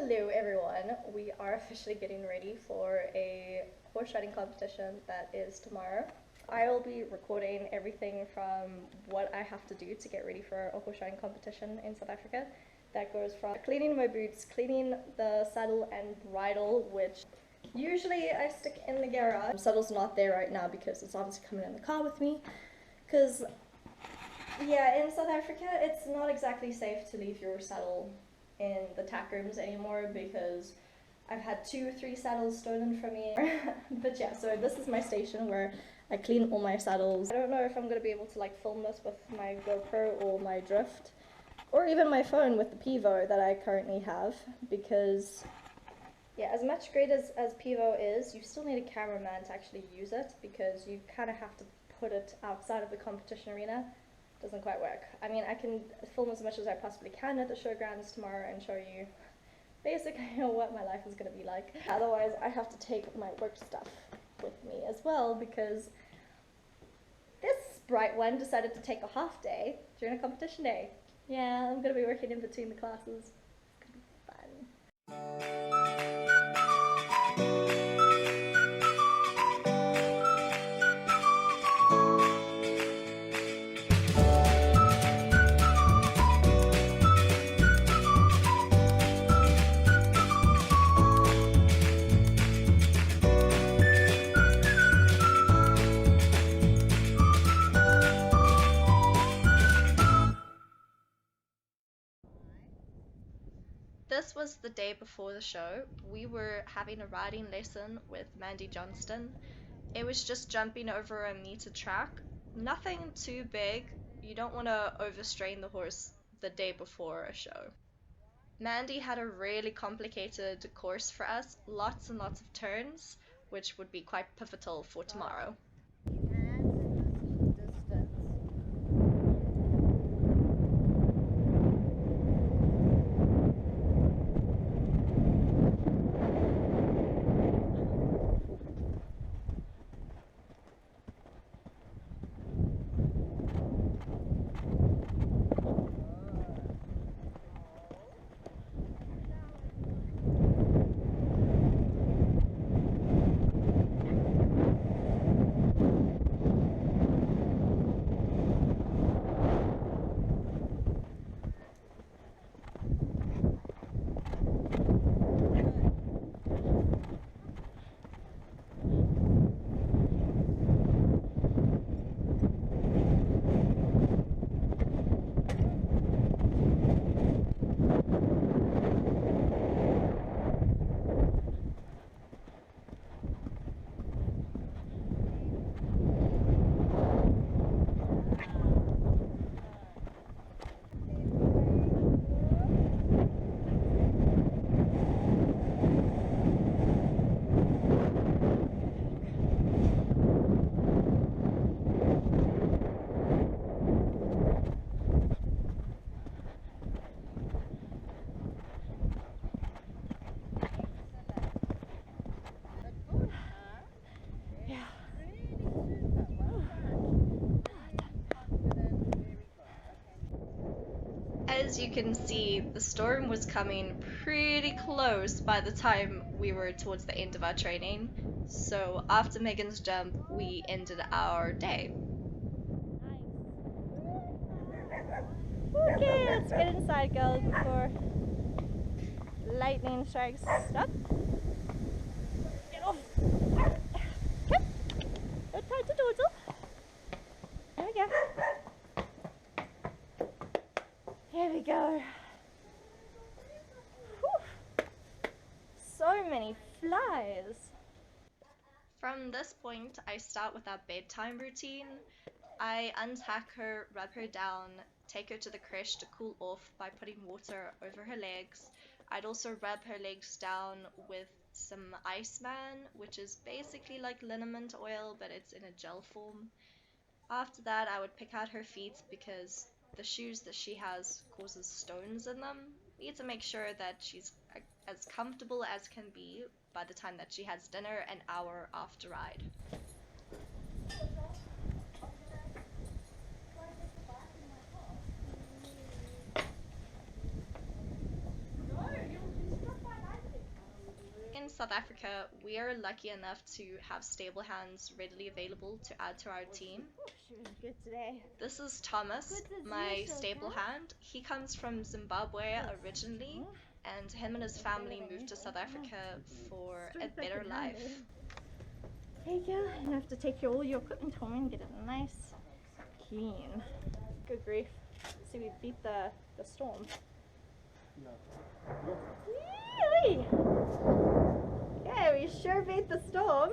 Hello everyone, we are officially getting ready for a horse riding competition that is tomorrow. I will be recording everything from what I have to do to get ready for a horse riding competition in South Africa. That goes from cleaning my boots, cleaning the saddle and bridle, which usually I stick in the garage. The saddle's not there right now because it's obviously coming in the car with me. Because, yeah, in South Africa it's not exactly safe to leave your saddle in the tack rooms anymore because I've had 2 or 3 saddles stolen from me. But yeah, so this is my station where I clean all my saddles. I don't know if I'm going to be able to like film this with my GoPro or my Drift or even my phone with the Pivo that I currently have, because yeah, as much great as Pivo is, you still need a cameraman to actually use it because you kind of have to put it outside of the competition arena. Doesn't quite work. I mean, I can film as much as I possibly can at the showgrounds tomorrow and show you basically what my life is going to be like. Otherwise, I have to take my work stuff with me as well because this bright one decided to take a half day during a competition day. Yeah, I'm going to be working in between the classes. It's going to be fun. This was the day before the show. We were having a riding lesson with Mandy Johnston. It was just jumping over a meter track. Nothing too big. You don't want to overstrain the horse the day before a show. Mandy had a really complicated course for us, lots and lots of turns, which would be quite pivotal for tomorrow. As you can see, the storm was coming pretty close by the time we were towards the end of our training. So after Megan's jump, we ended our day. Okay, let's get inside, girls, before lightning strikes. Stop. Get off. Okay. Don't touch the dorsal. There we go. Here we go. Whew. So many flies. From this point, I start with our bedtime routine. I untack her, rub her down, take her to the creche to cool off by putting water over her legs. I'd also rub her legs down with some Iceman, which is basically like liniment oil, but it's in a gel form. After that, I would pick out her feet because the shoes that she has causes stones in them. We need to make sure that she's as comfortable as can be by the time that she has dinner an hour after ride. South Africa, we are lucky enough to have stable hands readily available to add to our team. Oh, she was good today. This is Thomas, my stable hand. He comes from Zimbabwe originally, and him and his family moved to South Africa for a better life. There you go. You have to take all your equipment home and get it nice, clean. Good grief. See, we beat the storm. Yay! Yeah, we sure beat the storm.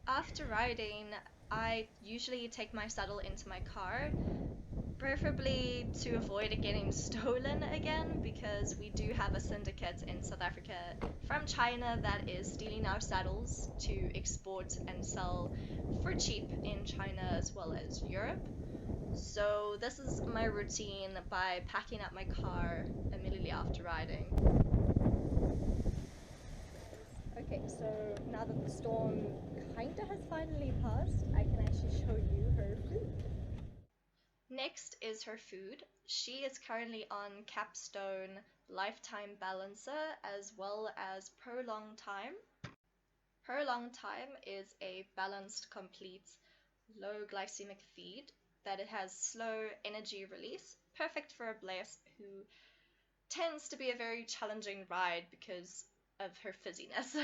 After riding, I usually take my saddle into my car, preferably to avoid it getting stolen again, because we do have a syndicate in South Africa from China that is stealing our saddles to export and sell for cheap in China as well as Europe. So this is my routine by packing up my car immediately after riding. Okay, so now that the storm kinda has finally passed, I can actually show you her food. Next is her food. She is currently on Capstone Lifetime Balancer as well as Prolong Time. Prolong Time is a balanced, complete, low glycemic feed that it has slow energy release, perfect for Ablesse, who tends to be a very challenging ride because of her fizziness.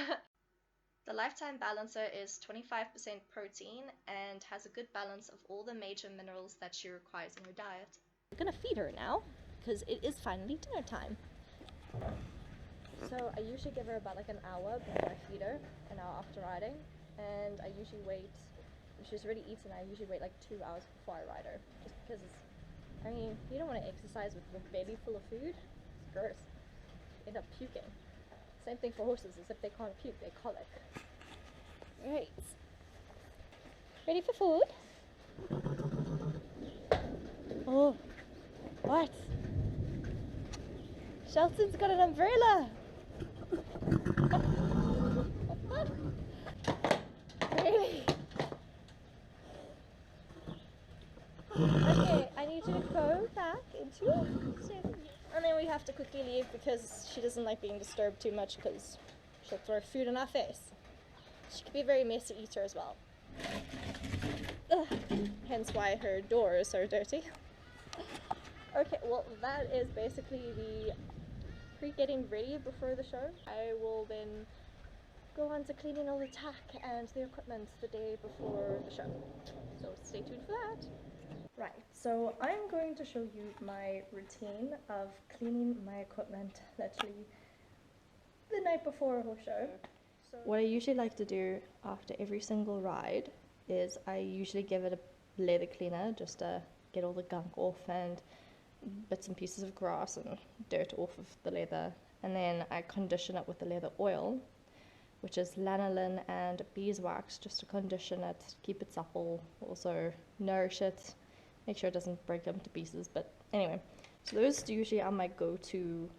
The Lifetime Balancer is 25% protein and has a good balance of all the major minerals that she requires in her diet. I'm gonna feed her now because it is finally dinner time. So I usually give her about like an hour before I feed her, an hour after riding, and I usually wait, if she's already eaten, I usually wait like 2 hours before I ride her, just because it's, I mean, you don't want to exercise with your belly full of food. It's gross. You end up puking. Same thing for horses, except they can't puke, they colic. Right. Ready for food? Oh, what? Shelton's got an umbrella! Really? Okay, I need you to go back into it. And then we have to quickly leave because she doesn't like being disturbed too much because she'll throw food in our face. She can be a very messy eater as well. Ugh. Hence why her door is so dirty. Okay, well that is basically the pre-getting ready before the show. I will then go on to cleaning all the tack and the equipment the day before the show. So stay tuned for that. Right, so I'm going to show you my routine of cleaning my equipment literally the night before a horse show. So what I usually like to do after every single ride is I usually give it a leather cleaner just to get all the gunk off and bits and pieces of grass and dirt off of the leather, and then I condition it with the leather oil, which is lanolin and beeswax, just to condition it, keep it supple, also nourish it, make sure it doesn't break up into pieces. But anyway, so those usually are my go-to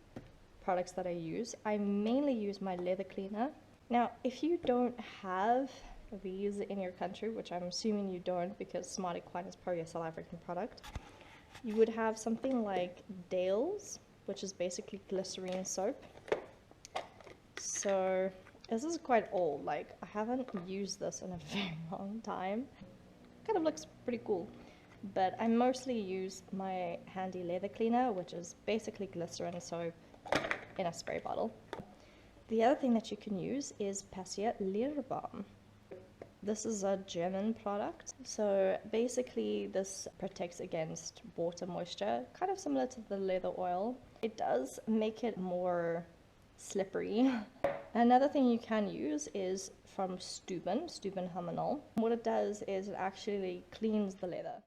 products that I use. I mainly use my leather cleaner. Now, if you don't have these in your country, which I'm assuming you don't because Smart Equine is probably a South African product, you would have something like Dale's, which is basically glycerine soap. So this is quite old, like I haven't used this in a very long time. Kind of looks pretty cool. But I mostly use my handy leather cleaner, which is basically glycerin soap in a spray bottle. The other thing that you can use is Passia Leather Balm. This is a German product. So basically this protects against water moisture, kind of similar to the leather oil. It does make it more slippery. Another thing you can use is from Steuben Hamanol. What it does is it actually cleans the leather.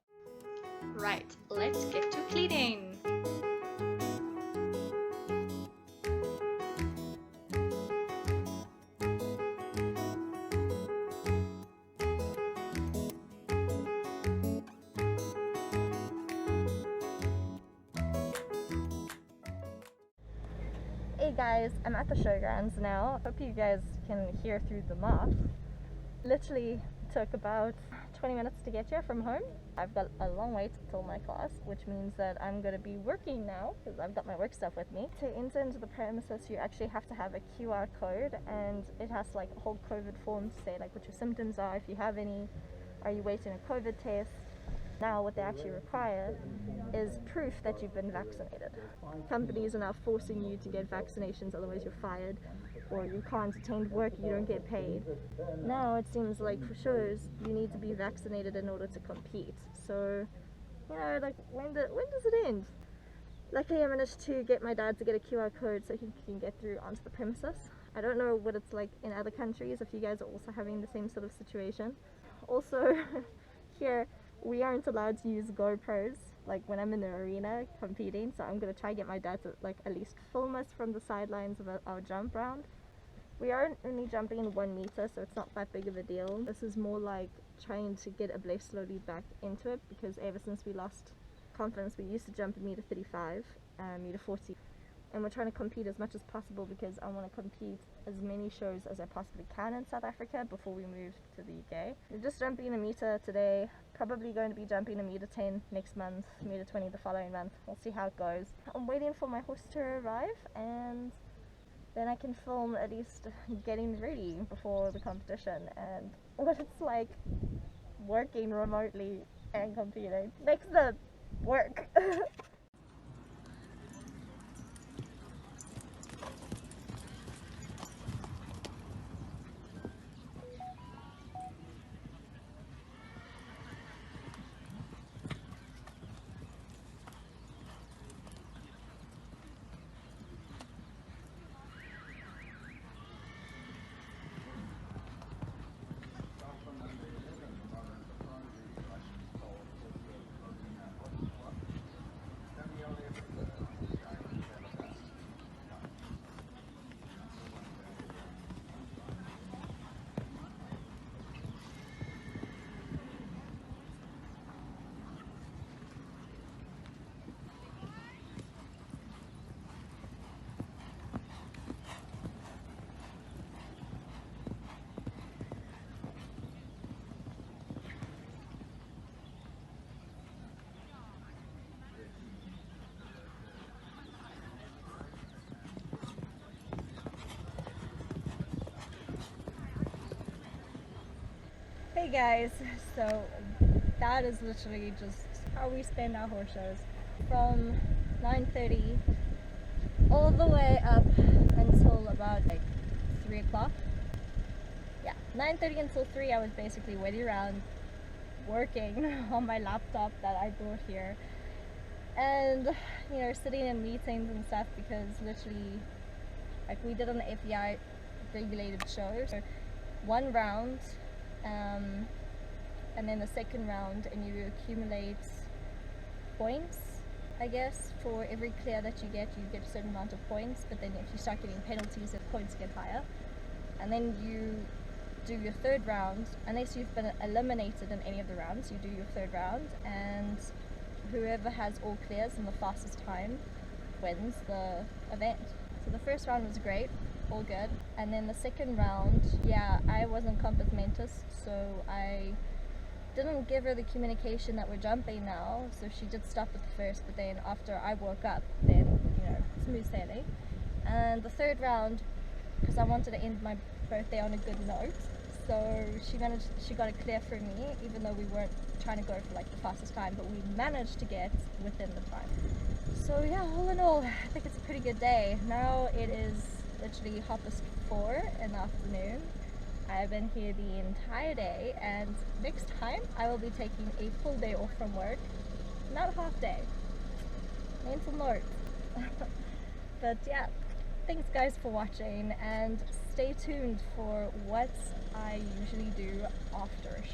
Right, let's get to cleaning. Hey guys, I'm at the showgrounds now. Hope you guys can hear through the moth. Literally took about 20 minutes to get here from home. I've got a long wait till my class, which means that I'm going to be working now because I've got my work stuff with me. To enter into the premises, you actually have to have a QR code, and it has like a whole COVID form to say like what your symptoms are, if you have any, are you waiting a COVID test. Now what they actually require is proof that you've been vaccinated. Companies are now forcing you to get vaccinations, otherwise you're fired, or you can't attend work, you don't get paid. Now it seems like for shows you need to be vaccinated in order to compete. So, you know, like when does it end? Luckily I managed to get my dad to get a QR code so he can get through onto the premises. I don't know what it's like in other countries, if you guys are also having the same sort of situation. Also, here we aren't allowed to use GoPros like when I'm in the arena competing, so I'm gonna try to get my dad to like at least film us from the sidelines of our jump round. We are only jumping in 1 meter, so it's not that big of a deal. This is more like trying to get Ablesse slowly back into it, because ever since we lost confidence, we used to jump at meter 35, meter 40. And we're trying to compete as much as possible because I want to compete as many shows as I possibly can in South Africa before we move to the UK. We're just jumping a meter today, probably going to be jumping a meter 10 next month, meter 20 the following month. We'll see how it goes. I'm waiting for my horse to arrive, and then I can film at least getting ready before the competition and what it's like working remotely and competing. Makes the work. Hey guys, so that is literally just how we spend our horse shows, from 9:30 all the way up until about like 3 o'clock. Yeah, 9:30 until 3 I was basically waiting around working on my laptop that I brought here, and you know, sitting in meetings and stuff, because literally like we did an FEI regulated show, so 1 round and then the second round, and you accumulate points, I guess. For every clear that you get a certain amount of points, but then if you start getting penalties, the points get higher. And then you do your 3rd round, unless you've been eliminated in any of the rounds, you do your 3rd round, and whoever has all clears in the fastest time wins the event. So the first round was great, all good, and then the second round, yeah, I wasn't compass mentis, so I didn't give her the communication that we're jumping now, so she did stop at the first, but then after I woke up, then, you know, smooth sailing. And the 3rd round, because I wanted to end my birthday on a good note, so she got a clear for me, even though we weren't trying to go for like the fastest time, but we managed to get within the time. So yeah, all in all, I think it's a pretty good day. Now it is literally 4:30 in the afternoon. I've been here the entire day, and next time I will be taking a full day off from work, not a half day. Mental note. But yeah, thanks guys for watching, and stay tuned for what I usually do after a show.